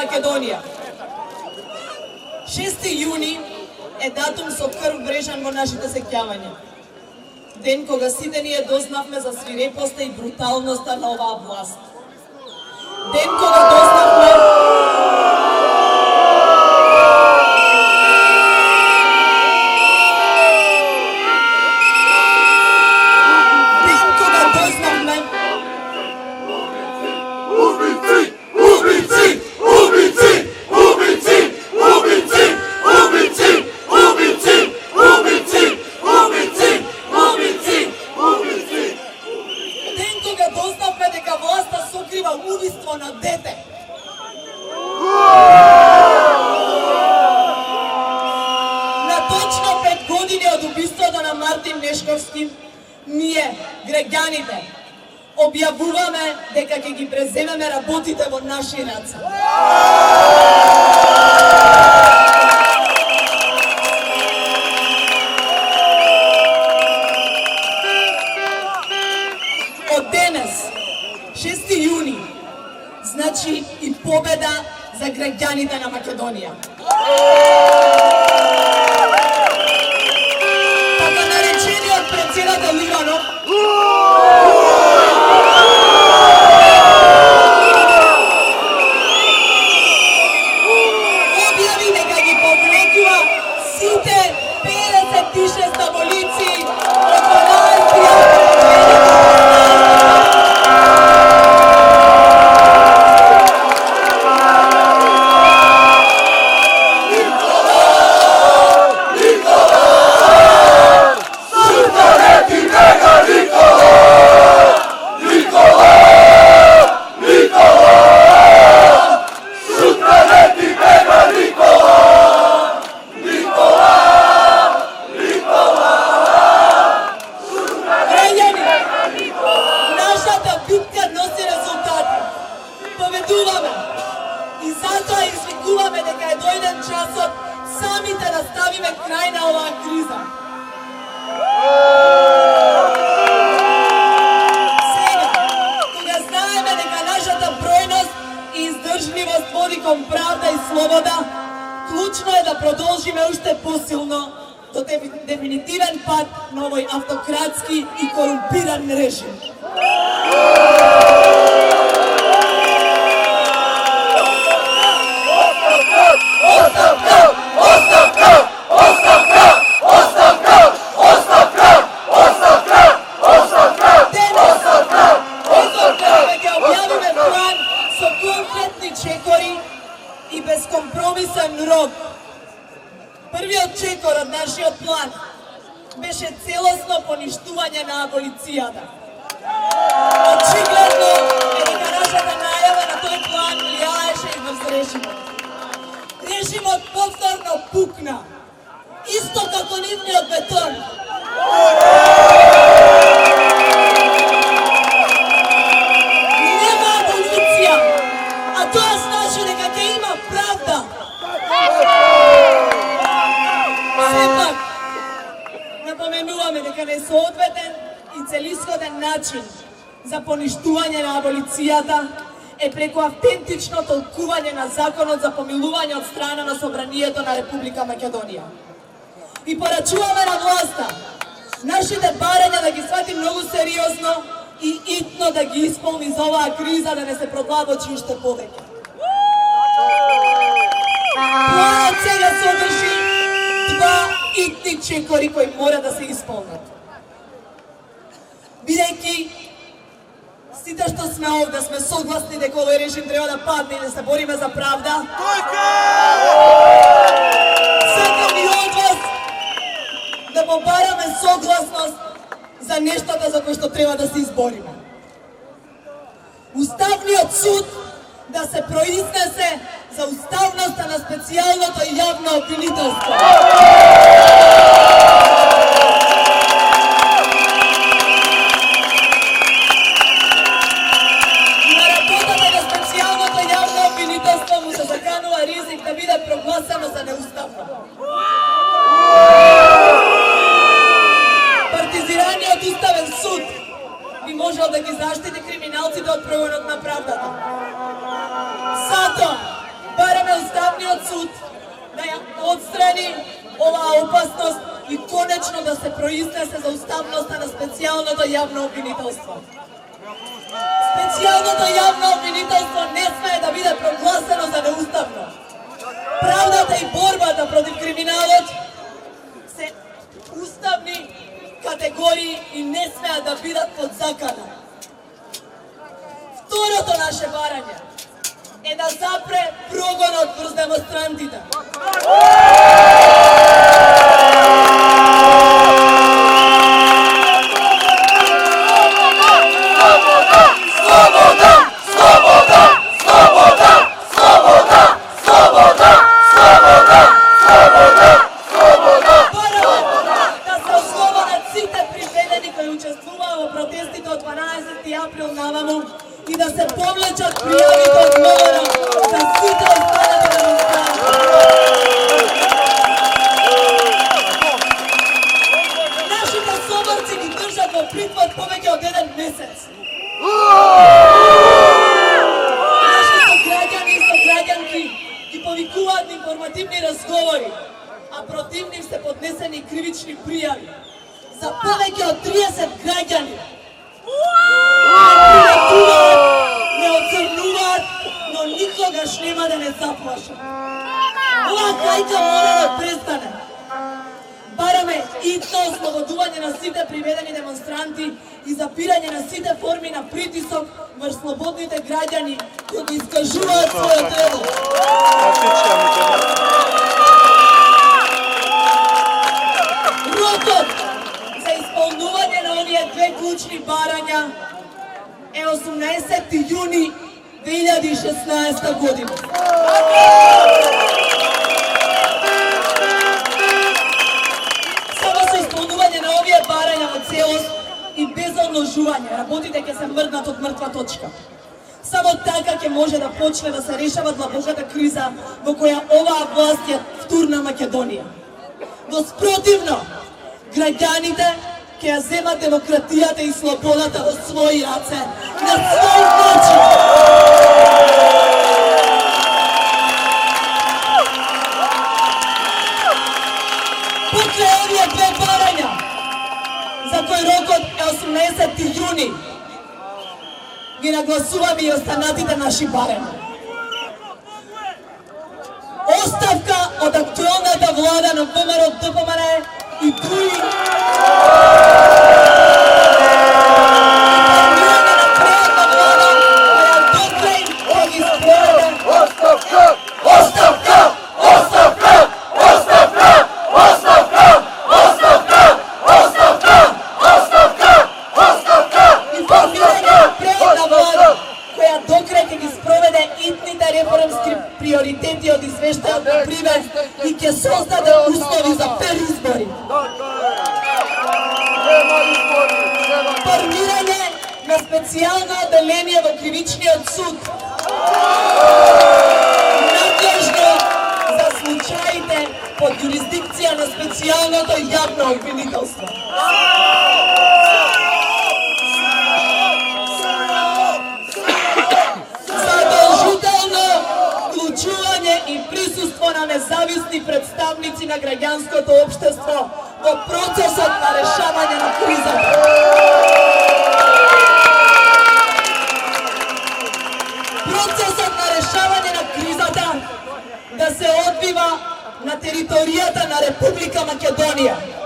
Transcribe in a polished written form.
Македонија. 6 јуни е датум со крв врежан во нашите сеќавања. Ден кога сите ние дознавме за свирепоста и бруталноста на оваа власт. Ден кога дознавме дека власта сокрива убиство на дете. На точно 5 години од убиството на Мартин Нешковски, ние, граѓаните, објавуваме дека ќе ги преземеме работите во наши раце. Од денес, 6 јуни, значи и победа за граѓаните на Македонија. Така наречениот председател Иванов објави дека ги повлекува сите 56 аболиции од 12 и затоа извикуваме дека е дојден часот самите да ставиме крај на оваа криза. Сега, кога знаеме дека нашата бројност и издржливост води кон правда и слобода, клучно е да продолжиме уште посилно до дефинитивен пат на овој автократски и корумпиран режим. И безкомпромисен рок. Првиот чекор од нашиот план беше целосно поништување на аболицијата. Очигледно е дека нашата најава на тој план влијаеше и врз режимот. Режимот повторно пукна, исто како нивниот бетон. Нема аболиција, а тоа значи дека ќе има правда. Сепак, напоменуваме дека несоодветен и целисходен начин за поништување на аболицијата е преку автентично толкување на законот за помилување од страна на Собранието на Република Македонија. И порачуваме на власта нашите барања да ги свати многу сериозно и итно да ги исполни за оваа криза да не се продлабочи уште повеќе. Планот сега содржи 2 итни чекори кои мора да се исполнат. Бидејќи сите што сме овде сме согласни дека овој режим треба да падне и да се бориме за правда. Сакам и од вас да побараме согласност за нештата за кои што треба да се избориме. Уставниот суд да се произнесе за уставноста на специјалното јавно обвинителство. На работата на специјалното јавно обвинителство му се заканува ризик да биде прогласено за неуставно. Партизираниот уставен суд би можел да ги заштити криминалците од прогонот на правдата. Затоа, отстрани оваа опасност и конечно да се произнесе за уставноста на специјалното јавно обвинителство. Специјалното јавно обвинителство не смее да биде прогласено за неуставно. Правдата и борбата против криминалот се уставни категории и не смеат да бидат под закана. Второто наше барање е да запре прогонот врз демонстрантите. И да се повлечат пријавите од МВР за сите останати демонстранти. Нашите соборци ги држат во притвор повеќе од 1 месец. Наши сограѓани и сограѓанки ги повикуваат на информативни разговори, а против нив се поднесени кривични пријави за повеќе од 30 граѓани. Не оцрнуваат, но никогаш нема да не заплашат. Оваа кајка мора да престане. Бараме итно ослободување на сите приведени демонстранти и запирање на сите форми на притисок врз слободните граѓани кои го искажуваат својот дело. Рокот за исполнување на овие две клучни барања е 18 јуни 2016 година. Само со исполнување на овие барања во целост и без одложување, работите ќе се мрднат од мртва точка. Само така ќе може да почне да се решава длабоката криза во која оваа власт ја втурна Македонија. Но спротивно, граѓаните ќе ја земат демократијата и слободата во своји раце, на свој начин. Покрај овие две барања, за кој рокот е 18 јуни, ги нагласуваме и останатите наши барања. Оставка од актуелната влада на ВМРО ДПМН и други приоритети од извештајот на Привет и ќе создаде услови за перизбори. Формирање на специјално одделение во Кривичниот суд, надлежно за случаите под јурисдикција на специјалното јавно обвинителство. Вклучување и присуство на независни представници на граѓанското општество во процесот на решавање на кризата. Процесот на решавање на кризата да се одвива на територијата на Република Македонија.